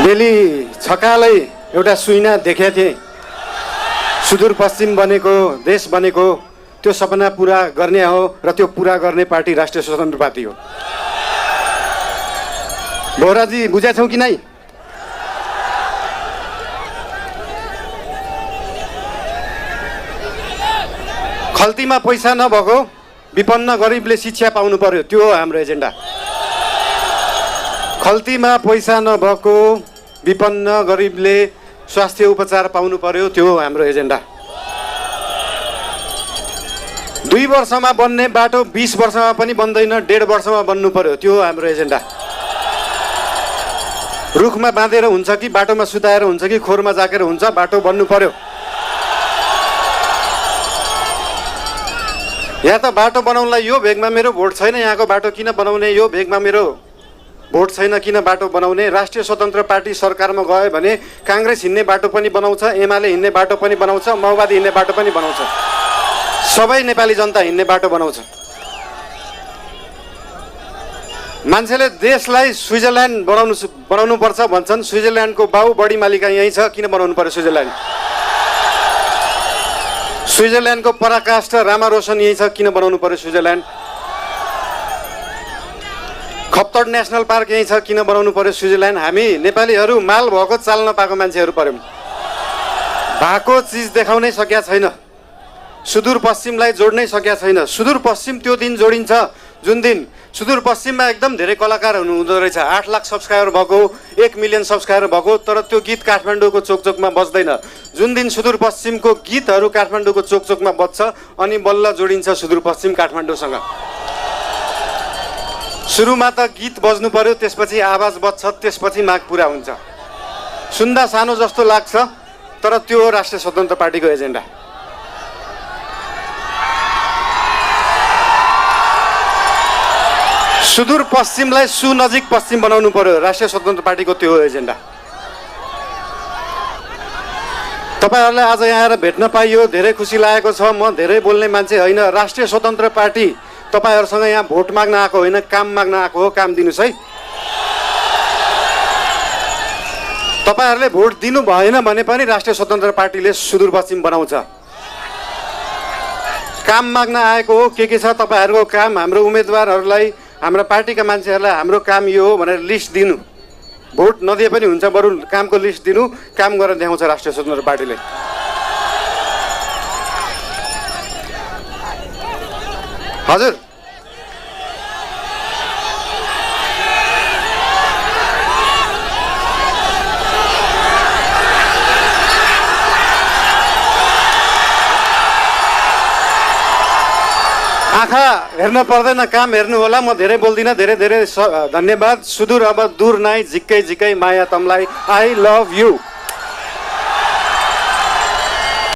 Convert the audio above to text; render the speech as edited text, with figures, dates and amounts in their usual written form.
बेली छकालै एउटा सुइना देखेको थिएँ। सुदूरपश्चिम बनेको देश बनेको त्यो सपना पुरा गर्ने हो र त्यो पुरा गर्ने पार्टी राष्ट्रिय स्वतन्त्र पार्टी हो। बोहराजी बुझेछौ कि नै? खल्तीमा पैसा नभएको विपन्न गरिबले शिक्षा पाउनु पर्यो, त्यो हो हाम्रो एजेन्डा। खल्तीमा पैसा नभएको विपन्न गरिबले स्वास्थ्य उपचार पाउनु पर्यो, त्यो हो हाम्रो एजेन्डा। 2 वर्षमा बन्ने बाटो 20 वर्षमा पनि बन्दैन, 1.5 वर्षमा बन्नु पर्यो, त्यो हो हाम्रो एजेन्डा। रुखमा बाँधेर हुन्छ कि बाटोमा सुताएर हुन्छ कि खोरमा जाकेर हुन्छ, बाटो बन्नु पर्यो। यहाँ त बाटो बनाउनलाई यो भेगमा मेरो भोट छैन, यहाँको बाटो किन बनाउने, यो भेगमा मेरो भोट छैन किन बाटो बनाउने। राष्ट्रिय स्वतन्त्र पार्टी सरकारमा गयो भने काङ्ग्रेस हिँड्ने बाटो पनि बनाउँछ, एमाले हिँड्ने बाटो पनि बनाउँछ, माओवादी हिँड्ने बाटो पनि बनाउँछ, सबै नेपाली जनता हिँड्ने बाटो बनाउँछ। मान्छेले देशलाई स्विजरल्यान्ड बनाउनु पर्छ भन्छन्। स्विजरल्यान्डको बाउ बढी मालिका यहीँ छ, किन बनाउनु पर्यो स्विजरल्यान्ड? स्विजरल्यान्डको पराकाष्ठ रामा रोशन यहीँ छ, किन बनाउनु पर्यो स्विजरल्यान्ड? खप्तड नेसनल पार्क यहीँ छ, किन बनाउनु पर्यो स्विजरल्यान्ड? हामी नेपालीहरू माल भएको चाल नपाएको मान्छेहरू पर्यौँ। भएको चिज देखाउनै सकेका छैन, सुदूरपश्चिमलाई जोड्नै सकेका छैन। सुदूरपश्चिम त्यो दिन जोडिन्छ जुन दिन सुदूरपश्चिममा एकदम धेरै कलाकार हुँदो रहेछ। 8 लाख सब्सक्राइबर भएको, 1 मिलियन सब्सक्राइबर भएको, तर त्यो गीत काठमाडौँको चोकचोकमा बज्दैन। जुन दिन सुदूरपश्चिमको गीतहरू काठमाडौँको चोकचोकमा बज्छ अनि बल्ल जोडिन्छ सुदूरपश्चिम काठमाडौँसँग। सुरुमा त गीत बज्नु पर्यो, त्यसपछि आवाज बज्छ, त्यसपछि माग पुरा हुन्छ। सुन्दा सानो जस्तो लाग्छ, तर त्यो हो राष्ट्रिय स्वतन्त्र पार्टीको एजेन्डा। सुदूरपश्चिमलाई सुनजिक पश्चिम बनाउनु पर्यो, राष्ट्रिय स्वतन्त्र पार्टीको त्यो हो एजेन्डा। तपाईहरुलाई आज यहाँ आएर भेट्न पाइयो, धेरै खुसी लागेको छ। म धेरै बोल्ने मान्छे होइन। राष्ट्रिय स्वतन्त्र पार्टी तपाईहरुसँग यहाँ भोट माग्न आएको होइन, काम माग्न आएको हो। काम दिनुस् है। तपाईहरुले भोट दिनु भएन भने पनि राष्ट्रिय स्वतन्त्र पार्टीले सुदूरपश्चिम बनाउँछ। काम माग्न आएको हो। के छ तपाईहरुको काम? हाम्रो उम्मेदवारहरूलाई, हाम्रो पार्टीका मान्छेहरूलाई हाम्रो काम यो हो भनेर लिस्ट दिनु। भोट नदिए पनि हुन्छ, बरु कामको लिस्ट दिनु, काम गरेर देखाउँछ राष्ट्रिय स्वतन्त्र पार्टीले। हजुर, आँखा हेर्न पर्दैन, काम हेर्नु होला। म धेरै बोल्दिनँ। धेरै धेरै धन्यवाद। सुदूर अब दूर नाइ, झिक्कै झिक्कै माया तमलाई। I love you.